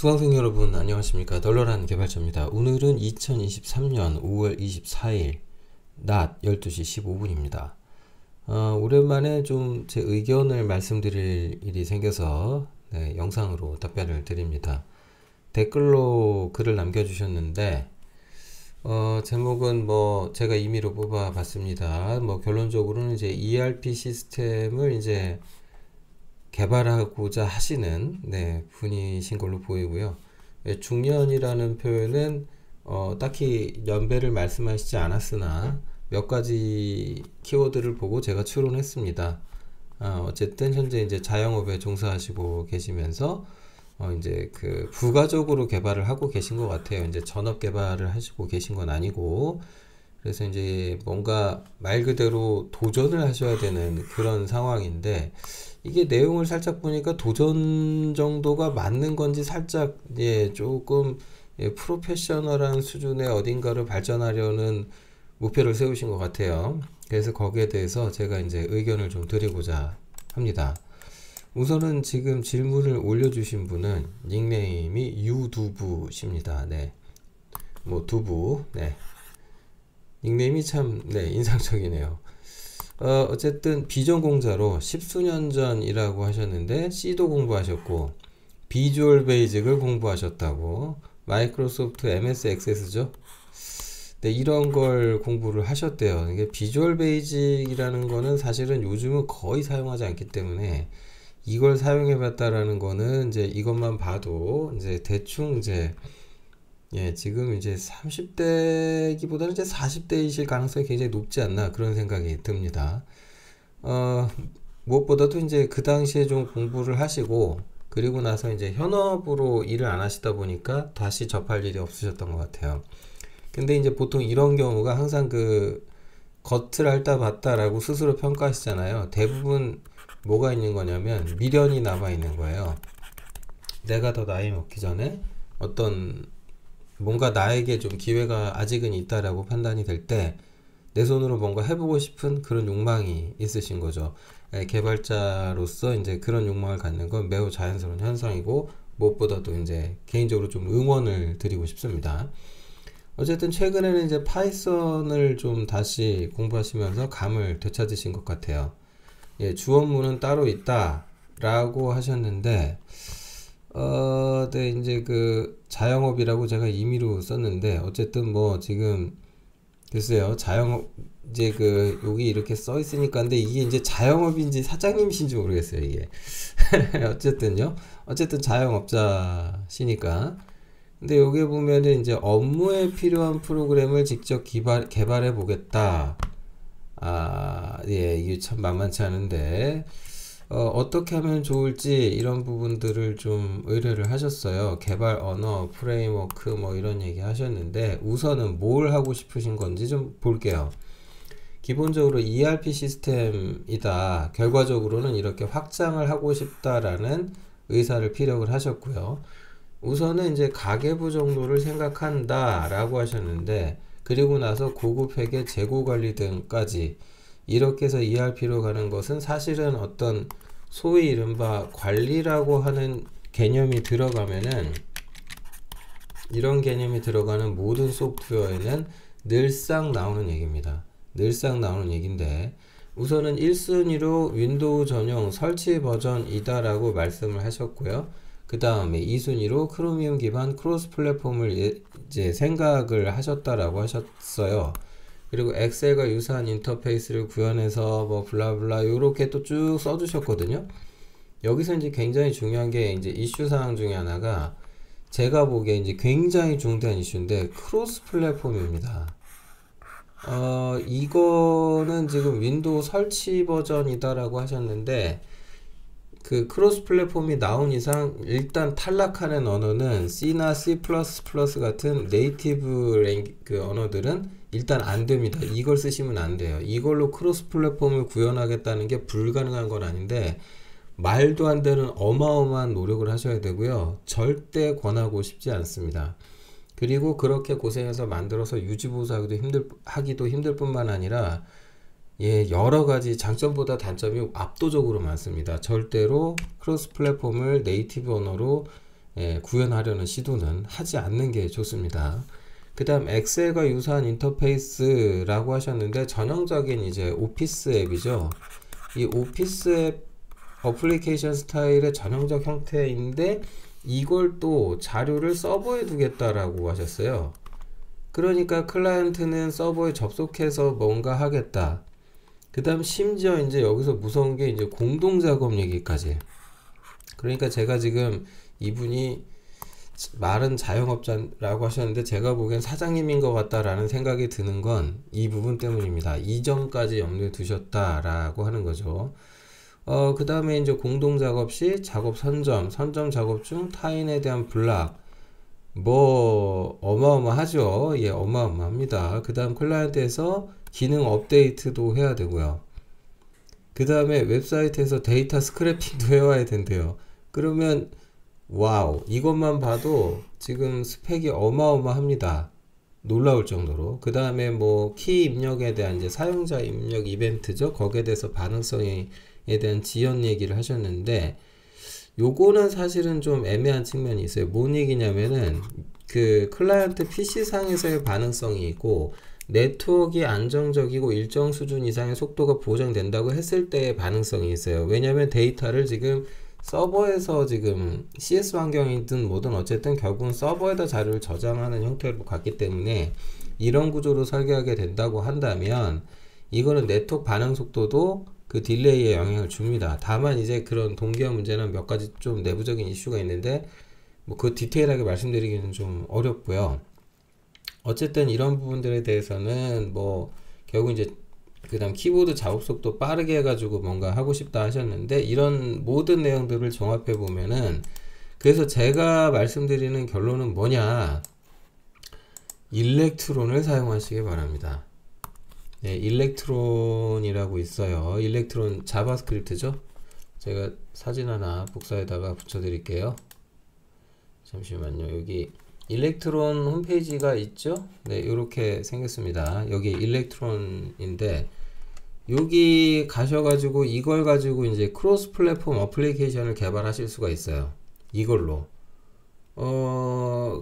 수강생 여러분 안녕하십니까. 널널한 개발자입니다. 오늘은 2023년 5월 24일 낮 12시 15분입니다. 오랜만에 좀 제 의견을 말씀드릴 일이 생겨서 영상으로 답변을 드립니다. 댓글로 글을 남겨주셨는데 제목은 뭐 제가 임의로 뽑아봤습니다. 뭐 결론적으로는 이제 ERP 시스템을 이제 개발하고자 하시는 분이신 걸로 보이고요. 중년이라는 표현은 딱히 연배를 말씀하시지 않았으나 몇 가지 키워드를 보고 제가 추론했습니다. 어쨌든 현재 이제 자영업에 종사하시고 계시면서 이제 그 부가적으로 개발을 하고 계신 것 같아요. 이제 전업 개발을 하시고 계신 건 아니고, 그래서 이제 뭔가 말 그대로 도전을 하셔야 되는 그런 상황인데, 이게 내용을 살짝 보니까 도전 정도가 맞는 건지 살짝 조금 프로페셔널한 수준의 어딘가를 발전하려는 목표를 세우신 것 같아요. 그래서 거기에 대해서 제가 이제 의견을 좀 드리고자 합니다. 우선은 지금 질문을 올려주신 분은 닉네임이 유두부십니다. 뭐 두부. 닉네임이 참 인상적이네요. 어쨌든 비전공자로 10수년 전이라고 하셨는데 C도 공부하셨고 비주얼 베이직을 공부하셨다고. 마이크로소프트 MS 액세스죠. 이런 걸 공부를 하셨대요. 이게 비주얼 베이직이라는 거는 사실은 요즘은 거의 사용하지 않기 때문에 이걸 사용해 봤다라는 거는 이제 이것만 봐도 이제 대충 이제 지금 이제 30대기보다는 이제 40대이실 가능성이 굉장히 높지 않나 그런 생각이 듭니다. 무엇보다도 이제 그 당시에 좀 공부를 하시고 그리고 나서 이제 현업으로 일을 안 하시다 보니까 다시 접할 일이 없으셨던 것 같아요. 근데 이제 보통 이런 경우가 항상 그 겉을 앓다 봤다라고 스스로 평가하시잖아요. 대부분 뭐가 있는 거냐면 미련이 남아 있는 거예요. 내가 더 나이 먹기 전에 어떤 뭔가 나에게 좀 기회가 아직은 있다라고 판단이 될 때 내 손으로 뭔가 해보고 싶은 그런 욕망이 있으신 거죠. 개발자로서 이제 그런 욕망을 갖는 건 매우 자연스러운 현상이고 무엇보다도 이제 개인적으로 좀 응원을 드리고 싶습니다. 어쨌든 최근에는 이제 파이썬을 좀 다시 공부하시면서 감을 되찾으신 것 같아요. 주어문은 따로 있다 라고 하셨는데 이제 그 자영업이라고 제가 임의로 썼는데 어쨌든 뭐 지금 글쎄요, 자영업 이제 그 여기 이렇게 써 있으니까 근데 이게 이제 자영업인지 사장님이신지 모르겠어요 이게. 어쨌든 자영업자시니까. 근데 여기 보면은 이제 업무에 필요한 프로그램을 직접 개발해 보겠다. 이게 참 만만치 않은데 어떻게 하면 좋을지 이런 부분들을 좀 의뢰를 하셨어요. 개발 언어, 프레임워크 뭐 이런 얘기 하셨는데 우선은 뭘 하고 싶으신 건지 좀 볼게요. 기본적으로 ERP 시스템이다. 결과적으로는 이렇게 확장을 하고 싶다라는 의사를 피력을 하셨고요. 우선은 이제 가계부 정도를 생각한다 라고 하셨는데 그리고 나서 고급 회계, 재고 관리 등까지 이렇게 해서 ERP로 가는 것은 사실은 어떤 소위 이른바 관리라고 하는 개념이 들어가면은 이런 개념이 들어가는 모든 소프트웨어에는 늘상 나오는 얘기입니다. 늘상 나오는 얘기인데 우선은 1순위로 윈도우 전용 설치 버전이다 라고 말씀을 하셨고요. 그 다음에 2순위로 크로미움 기반 크로스 플랫폼을 이제 생각을 하셨다라고 하셨어요. 그리고 엑셀과 유사한 인터페이스를 구현해서 뭐 블라블라 요렇게 또 쭉 써주셨거든요. 여기서 이제 굉장히 중요한 게 이제 이슈 사항 중에 하나가 제가 보기에 이제 굉장히 중대한 이슈인데 크로스 플랫폼입니다. 이거는 지금 윈도우 설치 버전이다라고 하셨는데 그 크로스 플랫폼이 나온 이상 일단 탈락하는 언어는 C나 C++ 같은 네이티브 그 언어들은 일단 안 됩니다. 이걸 쓰시면 안 돼요. 이걸로 크로스 플랫폼을 구현하겠다는 게 불가능한 건 아닌데 말도 안 되는 어마어마한 노력을 하셔야 되고요. 절대 권하고 싶지 않습니다. 그리고 그렇게 고생해서 만들어서 유지보수하기도 힘들 뿐만 아니라 여러 가지 장점보다 단점이 압도적으로 많습니다. 절대로 크로스 플랫폼을 네이티브 언어로 구현하려는 시도는 하지 않는 게 좋습니다. 그 다음 엑셀과 유사한 인터페이스라고 하셨는데 전형적인 이제 오피스 앱이죠. 이 오피스 앱 어플리케이션 스타일의 전형적 형태인데 이걸 또 자료를 서버에 두겠다라고 하셨어요. 그러니까 클라이언트는 서버에 접속해서 뭔가 하겠다. 그 다음 심지어 이제 여기서 무서운 게 이제 공동 작업 얘기까지. 그러니까 제가 지금 이분이 말은 자영업자라고 하셨는데 제가 보기엔 사장님인 것 같다라는 생각이 드는 건 이 부분 때문입니다. 이 점까지 염두에 두셨다라고 하는 거죠. 그 다음에 이제 공동 작업 시 작업 선점 작업 중 타인에 대한 블락, 뭐 어마어마하죠. 예, 어마어마합니다. 그 다음 클라이언트에서 기능 업데이트도 해야 되고요. 그 다음에 웹사이트에서 데이터 스크래핑도 해와야 된대요. 그러면 와우, 이것만 봐도 지금 스펙이 어마어마합니다. 놀라울 정도로. 그 다음에 뭐 키 입력에 대한 이제 사용자 입력 이벤트죠. 거기에 대해서 반응성에 대한 지연 얘기를 하셨는데 요거는 사실은 좀 애매한 측면이 있어요. 뭔 얘기냐면은 그 클라이언트 PC상에서의 반응성이 있고 네트워크가 안정적이고 일정 수준 이상의 속도가 보장된다고 했을 때의 반응성이 있어요. 왜냐하면 데이터를 지금 서버에서 지금 CS 환경이든 뭐든 어쨌든 결국은 서버에다 자료를 저장하는 형태로 갔기 때문에 이런 구조로 설계하게 된다고 한다면 이거는 네트워크 반응 속도도 그 딜레이에 영향을 줍니다. 다만 이제 그런 동기화 문제는 몇 가지 좀 내부적인 이슈가 있는데 뭐 그 디테일하게 말씀드리기는 좀 어렵고요. 어쨌든 이런 부분들에 대해서는 뭐 결국 이제 그 다음 키보드 작업 속도 빠르게 해가지고 뭔가 하고 싶다 하셨는데 이런 모든 내용들을 종합해 보면은 그래서 제가 말씀드리는 결론은 뭐냐, 일렉트론을 사용하시기 바랍니다. 네, 일렉트론이라고 있어요. 일렉트론 자바스크립트죠. 제가 사진 하나 복사에다가 붙여 드릴게요. 잠시만요. 여기 일렉트론 홈페이지가 있죠. 네, 이렇게 생겼습니다. 여기 일렉트론인데 여기 가셔가지고 이걸 가지고 이제 크로스 플랫폼 어플리케이션을 개발하실 수가 있어요. 이걸로.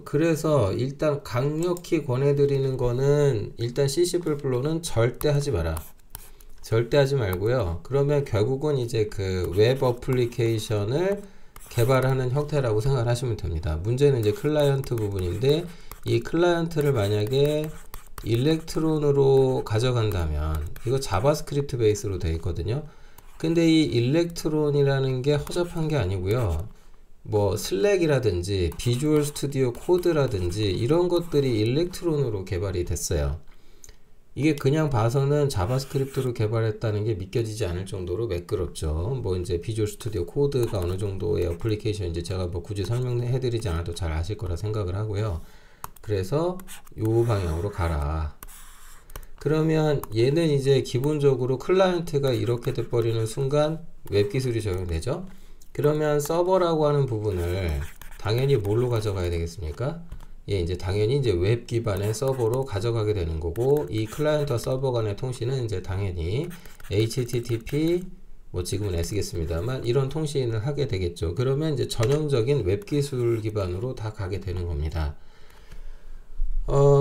그래서 일단 강력히 권해드리는 거는 일단 C++는 절대 하지 마라. 절대 하지 말고요. 그러면 결국은 이제 그 웹 어플리케이션을 개발하는 형태라고 생각을 하시면 됩니다. 문제는 이제 클라이언트 부분인데 이 클라이언트를 만약에 일렉트론으로 가져간다면 이거 자바스크립트 베이스로 되어 있거든요. 근데 이 일렉트론이라는 게 허접한 게 아니고요. 뭐 슬랙이라든지 비주얼 스튜디오 코드라든지 이런 것들이 일렉트론으로 개발이 됐어요. 이게 그냥 봐서는 자바스크립트로 개발했다는 게 믿겨지지 않을 정도로 매끄럽죠. 뭐 이제 비주얼 스튜디오 코드가 어느 정도의 어플리케이션인지 제가 뭐 굳이 설명해 드리지 않아도 잘 아실 거라 생각을 하고요. 그래서 요 방향으로 가라. 그러면 얘는 이제 기본적으로 클라이언트가 이렇게 돼버리는 순간 웹 기술이 적용되죠. 그러면 서버라고 하는 부분을 당연히 뭘로 가져가야 되겠습니까? 예, 이제 당연히 이제 웹 기반의 서버로 가져가게 되는 거고, 이 클라이언트와 서버 간의 통신은 이제 당연히 HTTP, 뭐 지금은 S겠습니다만 이런 통신을 하게 되겠죠. 그러면 이제 전형적인 웹 기술 기반으로 다 가게 되는 겁니다.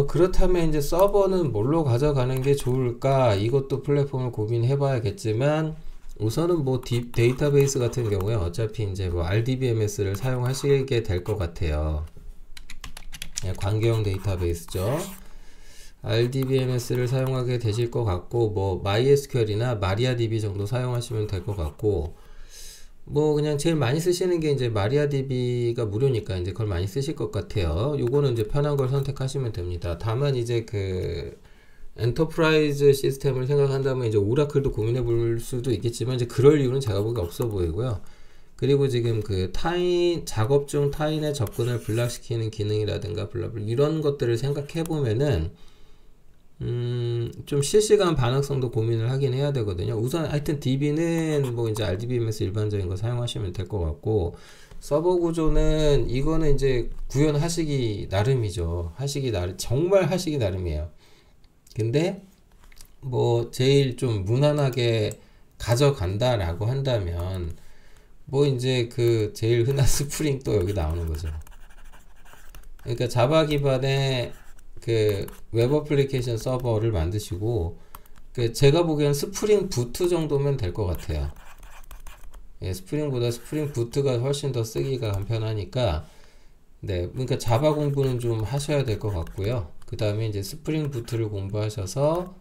그렇다면 이제 서버는 뭘로 가져가는 게 좋을까? 이것도 플랫폼을 고민해 봐야겠지만, 우선은 뭐 데이터베이스 같은 경우에 어차피 이제 뭐 RDBMS를 사용하시게 될 것 같아요. 예, 관계형 데이터베이스죠. RDBMS를 사용하게 되실 것 같고, 뭐 MySQL이나 MariaDB 정도 사용하시면 될 것 같고, 뭐 그냥 제일 많이 쓰시는 게 이제 MariaDB가 무료니까 이제 그걸 많이 쓰실 것 같아요. 요거는 이제 편한 걸 선택하시면 됩니다. 다만 이제 그 엔터프라이즈 시스템을 생각한다면 이제 오라클도 고민해 볼 수도 있겠지만 이제 그럴 이유는 제가 보기에 없어 보이고요. 그리고 지금 그 작업 중 타인의 접근을 블락시키는 기능이라든가 블라블 이런 것들을 생각해 보면은 좀 실시간 반응성도 고민을 하긴 해야 되거든요. 우선 하여튼 DB는 뭐 이제 RDBMS 일반적인 거 사용하시면 될 것 같고, 서버 구조는 이거는 이제 구현하시기 나름이죠. 정말 하시기 나름이에요. 근데 뭐 제일 좀 무난하게 가져간다라고 한다면 뭐 이제 그 제일 흔한 스프링 또 여기 나오는 거죠. 그러니까 자바 기반의 그 웹 어플리케이션 서버를 만드시고, 그 제가 보기엔 스프링 부트 정도면 될 것 같아요. 예, 스프링보다 스프링 부트가 훨씬 더 쓰기가 간편하니까, 네, 그러니까 자바 공부는 좀 하셔야 될 것 같고요. 그 다음에 이제 스프링 부트를 공부하셔서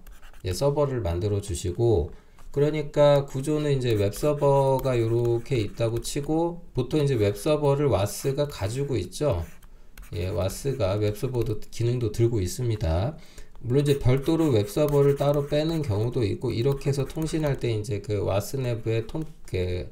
서버를 만들어 주시고, 그러니까 구조는 이제 웹 서버가 이렇게 있다고 치고, 보통 이제 웹 서버를 와스가 가지고 있죠. 예, 와스가 웹 서버도 기능도 들고 있습니다. 물론 이제 별도로 웹 서버를 따로 빼는 경우도 있고, 이렇게 해서 통신할 때 이제 그 와스 내부에 그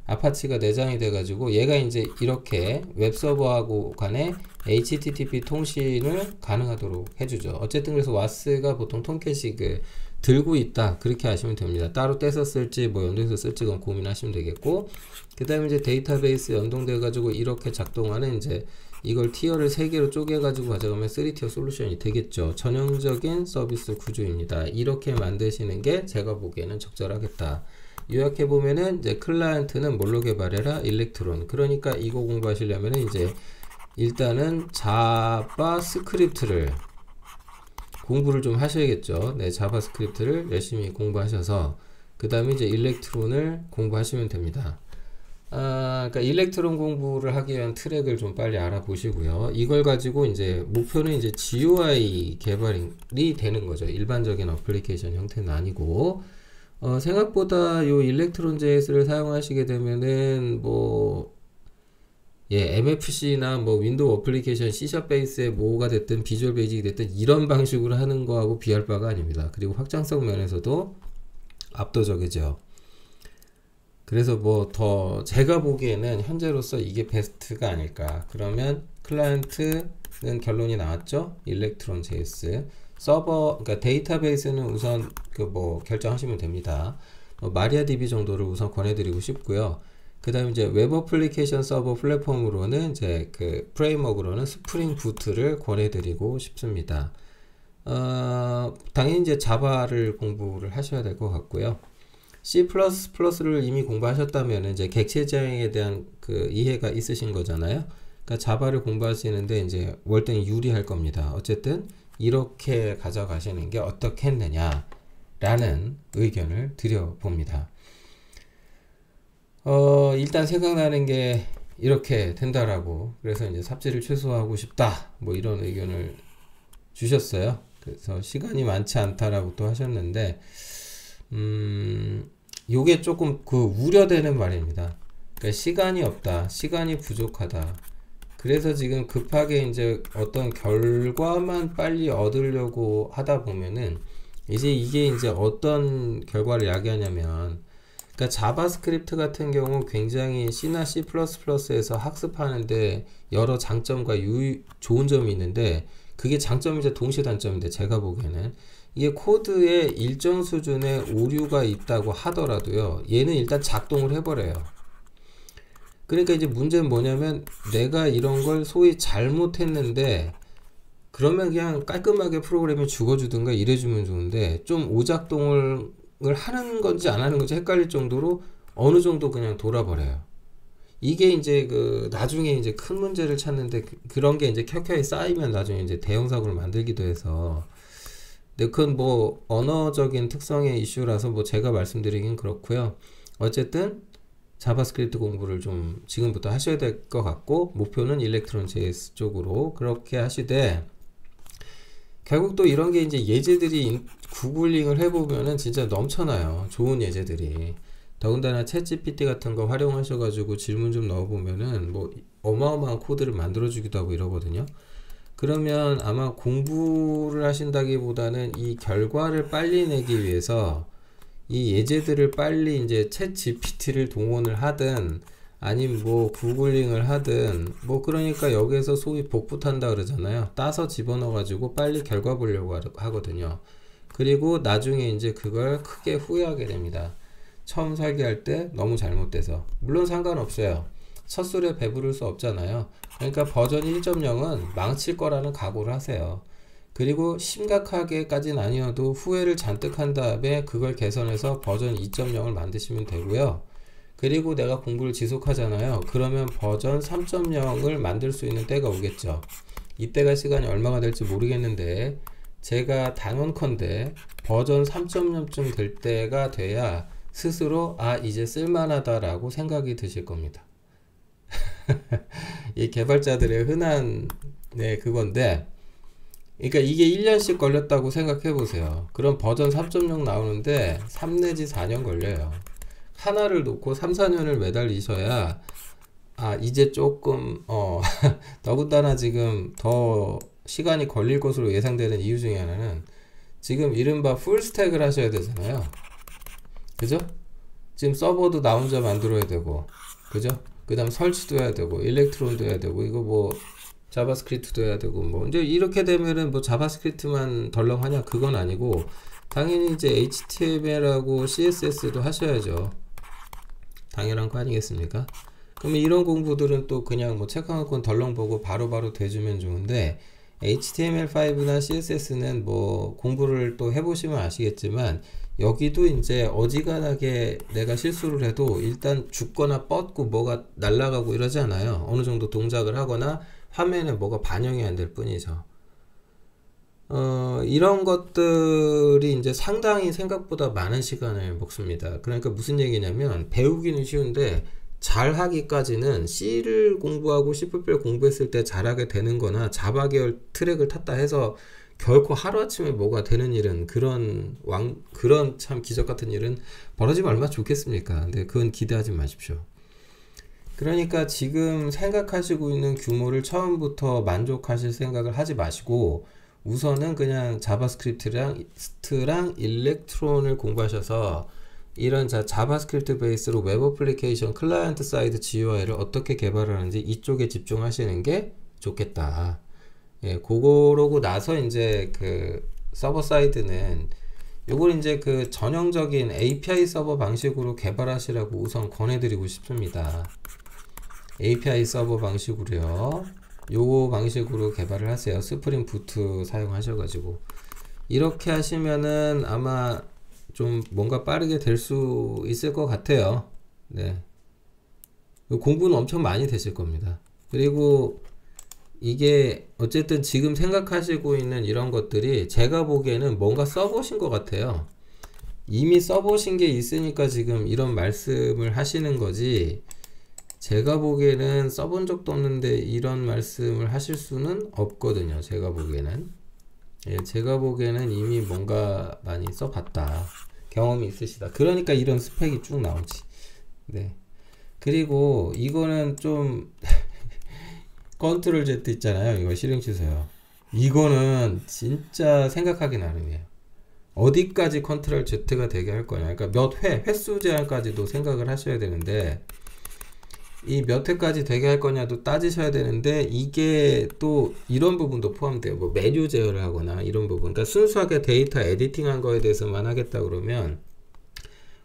아파치가 내장이 돼가지고 얘가 이제 이렇게 웹 서버하고 간에 HTTP 통신을 가능하도록 해주죠. 어쨌든 그래서 와스가 보통 통캣이 그 들고 있다, 그렇게 하시면 됩니다. 따로 떼서 쓸지 뭐 연동해서 쓸지 그건 고민하시면 되겠고, 그 다음에 이제 데이터베이스 연동돼 가지고 이렇게 작동하는 이제 이걸 티어를 3개로 쪼개 가지고 가져가면 3티어 솔루션이 되겠죠. 전형적인 서비스 구조입니다. 이렇게 만드시는 게 제가 보기에는 적절하겠다. 요약해 보면은 이제 클라이언트는 뭘로 개발해라? 일렉트론. 그러니까 이거 공부하시려면은 이제 일단은 자바스크립트를 공부를 좀 하셔야겠죠. 네, 자바스크립트를 열심히 공부하셔서 그 다음에 이제 일렉트론을 공부하시면 됩니다. 그러니까 일렉트론 공부를 하기 위한 트랙을 좀 빨리 알아보시고요. 이걸 가지고 이제 목표는 이제 GUI 개발이 되는 거죠. 일반적인 어플리케이션 형태는 아니고, 생각보다 요 일렉트론 JS를 사용하시게 되면은 뭐 MFC나 뭐 윈도우 어플리케이션 C# 베이스의 뭐가 됐든 비주얼 베이직이 됐든 이런 방식으로 하는 거하고 비할 바가 아닙니다. 그리고 확장성 면에서도 압도적이죠. 그래서 뭐 더 제가 보기에는 현재로서 이게 베스트가 아닐까. 그러면 클라이언트는 결론이 나왔죠. 일렉트론 JS. 서버, 그러니까 데이터베이스는 우선 그 뭐 결정하시면 됩니다. 마리아DB 정도를 우선 권해드리고 싶고요. 그 다음에 이제 웹 어플리케이션 서버 플랫폼으로는 이제 그 프레임워크로는 스프링 부트를 권해드리고 싶습니다. 당연히 이제 자바를 공부를 하셔야 될 것 같고요. C++를 이미 공부하셨다면 이제 객체 지향에 대한 그 이해가 있으신 거잖아요. 그러니까 자바를 공부하시는데 이제 월등히 유리할 겁니다. 어쨌든 이렇게 가져가시는 게 어떻겠느냐 라는 의견을 드려봅니다. 일단 생각나는 게 이렇게 된다라고, 그래서 이제 삽질을 최소화하고 싶다 뭐 이런 의견을 주셨어요. 그래서 시간이 많지 않다라고 또 하셨는데, 요게 조금 그 우려되는 말입니다. 그러니까 시간이 없다, 시간이 부족하다. 그래서 지금 급하게 이제 어떤 결과만 빨리 얻으려고 하다 보면은 이제 이게 이제 어떤 결과를 야기하냐면, 그러니까 자바스크립트 같은 경우 굉장히 C나 C++에서 학습하는데 여러 장점과 좋은 점이 있는데, 그게 장점이자 동시에 단점인데, 제가 보기에는 이게 코드에 일정 수준의 오류가 있다고 하더라도요, 얘는 일단 작동을 해버려요. 그러니까 이제 문제는 뭐냐면, 내가 이런 걸 소위 잘못했는데 그러면 그냥 깔끔하게 프로그램이 죽어주든가 이래주면 좋은데, 좀 오작동을 하는 건지 안 하는 건지 헷갈릴 정도로 어느 정도 그냥 돌아버려요. 이게 이제 그 나중에 이제 큰 문제를 찾는데, 그런 게 이제 켜켜이 쌓이면 나중에 이제 대형 사고를 만들기도 해서. 근데 그건 뭐 언어적인 특성의 이슈라서 뭐 제가 말씀드리긴 그렇고요. 어쨌든 자바스크립트 공부를 좀 지금부터 하셔야 될 것 같고, 목표는 일렉트론 JS 쪽으로 그렇게 하시되, 결국 또 이런 게 이제 예제들이 구글링을 해보면은 진짜 넘쳐나요. 좋은 예제들이. 더군다나 챗GPT 같은 거 활용하셔가지고 질문 좀 넣어보면은 뭐 어마어마한 코드를 만들어주기도 하고 이러거든요. 그러면 아마 공부를 하신다기보다는 이 결과를 빨리 내기 위해서 이 예제들을 빨리 이제 챗GPT를 동원을 하든 아니면 뭐 구글링을 하든, 뭐 그러니까 여기에서 소위 복붙한다 그러잖아요. 따서 집어넣어 가지고 빨리 결과 보려고 하거든요. 그리고 나중에 이제 그걸 크게 후회하게 됩니다. 처음 설계할 때 너무 잘못돼서. 물론 상관없어요. 첫 술에 배부를 수 없잖아요. 그러니까 버전 1.0은 망칠 거라는 각오를 하세요. 그리고 심각하게까지는 아니어도 후회를 잔뜩 한 다음에 그걸 개선해서 버전 2.0을 만드시면 되고요. 그리고 내가 공부를 지속하잖아요. 그러면 버전 3.0을 만들 수 있는 때가 오겠죠. 이때가 시간이 얼마가 될지 모르겠는데 제가 단언컨대 버전 3.0쯤 될 때가 돼야 스스로 아 이제 쓸만하다 라고 생각이 드실 겁니다. 이 개발자들의 흔한 그건데, 그러니까 이게 1년씩 걸렸다고 생각해 보세요. 그럼 버전 3.0 나오는데 3 내지 4년 걸려요. 하나를 놓고 3, 4년을 매달리셔야 아 이제 조금 더군다나 지금 더 시간이 걸릴 것으로 예상되는 이유 중에 하나는 지금 이른바 풀스택을 하셔야 되잖아요. 그죠? 지금 서버도 나 혼자 만들어야 되고, 그죠? 그 다음 설치도 해야 되고, 일렉트론도 해야 되고, 이거 뭐 자바스크립트도 해야 되고, 뭐 이제 이렇게 되면은 뭐 자바스크립트만 덜렁하냐? 그건 아니고 당연히 이제 HTML하고 CSS도 하셔야죠. 당연한 거 아니겠습니까? 그러면 이런 공부들은 또 그냥 뭐 책 한 권 덜렁 보고 바로바로 돼주면 좋은데, HTML5나 CSS는 뭐 공부를 또 해보시면 아시겠지만 여기도 이제 어지간하게 내가 실수를 해도 일단 죽거나 뻗고 뭐가 날아가고 이러지 않아요. 어느 정도 동작을 하거나 화면에 뭐가 반영이 안 될 뿐이죠. 이런 것들이 이제 상당히 생각보다 많은 시간을 먹습니다. 그러니까 무슨 얘기냐면 배우기는 쉬운데 잘하기까지는 C를 공부하고 C++ 공부했을 때 잘하게 되는 거나 자바 계열 트랙을 탔다 해서 결코 하루아침에 뭐가 되는 일은 그런 참 기적 같은 일은 벌어지면 얼마나 좋겠습니까? 근데 그건 기대하지 마십시오. 그러니까 지금 생각하시고 있는 규모를 처음부터 만족하실 생각을 하지 마시고 우선은 그냥 자바스크립트랑 일렉트론을 공부하셔서 이런 자바스크립트 베이스로 웹 어플리케이션 클라이언트 사이드 GUI를 어떻게 개발하는지 이쪽에 집중하시는 게 좋겠다. 예, 그거로고 나서 이제 그 서버 사이드는 요걸 이제 그 전형적인 API 서버 방식으로 개발하시라고 우선 권해드리고 싶습니다. API 서버 방식으로요. 요 방식으로 개발을 하세요. 스프링 부트 사용하셔가지고 이렇게 하시면은 아마 좀 뭔가 빠르게 될 수 있을 것 같아요. 네. 공부는 엄청 많이 되실 겁니다. 그리고 이게 어쨌든 지금 생각하시고 있는 이런 것들이 제가 보기에는 뭔가 써보신 것 같아요. 이미 써보신 게 있으니까 지금 이런 말씀을 하시는 거지, 제가 보기에는 써본 적도 없는데 이런 말씀을 하실 수는 없거든요. 제가 보기에는. 예, 제가 보기에는 이미 뭔가 많이 써봤다. 경험이 있으시다. 그러니까 이런 스펙이 쭉 나오지. 네. 그리고 이거는 좀 컨트롤 Z 있잖아요. 이거 실행 취소요. 이거는 진짜 생각하기 나름이에요. 어디까지 컨트롤 Z가 되게 할 거냐. 그러니까 몇 횟수 제한까지도 생각을 하셔야 되는데, 이 몇 회까지 되게 할 거냐도 따지셔야 되는데, 이게 또 이런 부분도 포함돼요. 뭐 메뉴 제어를 하거나 이런 부분. 그러니까 순수하게 데이터 에디팅 한 거에 대해서만 하겠다 그러면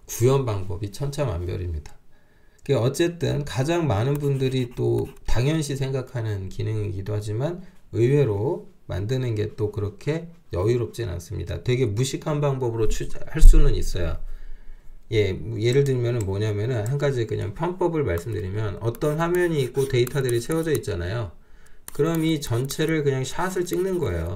구현 방법이 천차만별입니다. 어쨌든 가장 많은 분들이 또 당연시 생각하는 기능이기도 하지만 의외로 만드는 게 또 그렇게 여유롭진 않습니다. 되게 무식한 방법으로 할 수는 있어요. 예, 예를 들면은 뭐냐면은 한 가지 그냥 편법을 말씀드리면, 어떤 화면이 있고 데이터들이 채워져 있잖아요. 그럼 이 전체를 그냥 샷을 찍는 거예요.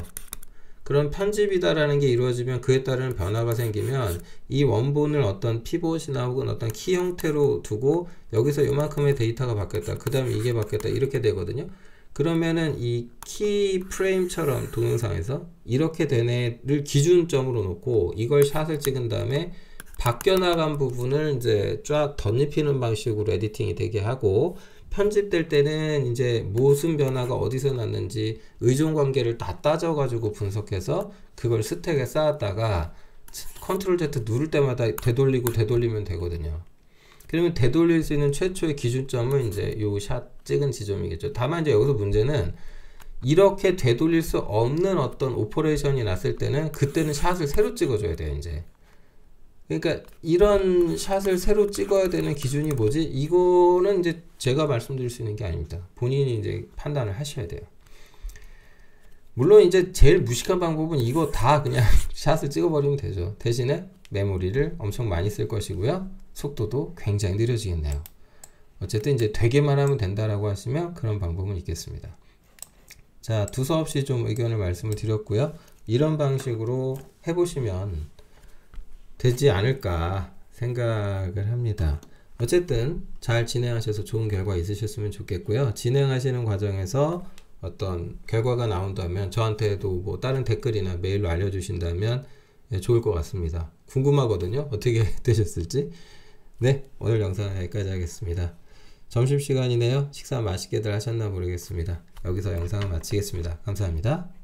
그런 편집이다라는 게 이루어지면 그에 따른 변화가 생기면 이 원본을 어떤 피봇이나 혹은 어떤 키 형태로 두고 여기서 요만큼의 데이터가 바뀌었다, 그 다음에 이게 바뀌었다, 이렇게 되거든요. 그러면은 이 키 프레임처럼 동영상에서 이렇게 된 애를 기준점으로 놓고 이걸 샷을 찍은 다음에 바뀌어나간 부분을 이제 쫙 덧입히는 방식으로 에디팅이 되게 하고, 편집될 때는 이제 무슨 변화가 어디서 났는지 의존 관계를 다 따져가지고 분석해서 그걸 스택에 쌓았다가 컨트롤 Z 누를 때마다 되돌리면 되거든요. 그러면 되돌릴 수 있는 최초의 기준점은 이제 요 샷 찍은 지점이겠죠. 다만 이제 여기서 문제는 이렇게 되돌릴 수 없는 어떤 오퍼레이션이 났을 때는 그때는 샷을 새로 찍어줘야 돼요, 이제. 그러니까 이런 샷을 새로 찍어야 되는 기준이 뭐지? 이거는 이제 제가 말씀드릴 수 있는 게 아닙니다. 본인이 이제 판단을 하셔야 돼요. 물론 이제 제일 무식한 방법은 이거 다 그냥 샷을 찍어버리면 되죠. 대신에 메모리를 엄청 많이 쓸 것이고요. 속도도 굉장히 느려지겠네요. 어쨌든 이제 되게만 하면 된다라고 하시면 그런 방법은 있겠습니다. 자, 두서없이 좀 의견을 말씀을 드렸고요. 이런 방식으로 해보시면 되지 않을까 생각을 합니다. 어쨌든 잘 진행하셔서 좋은 결과 있으셨으면 좋겠고요. 진행하시는 과정에서 어떤 결과가 나온다면 저한테도 뭐 다른 댓글이나 메일로 알려주신다면 좋을 것 같습니다. 궁금하거든요. 어떻게 되셨을지. 네, 오늘 영상은 여기까지 하겠습니다. 점심시간이네요. 식사 맛있게들 하셨나 모르겠습니다. 여기서 영상을 마치겠습니다. 감사합니다.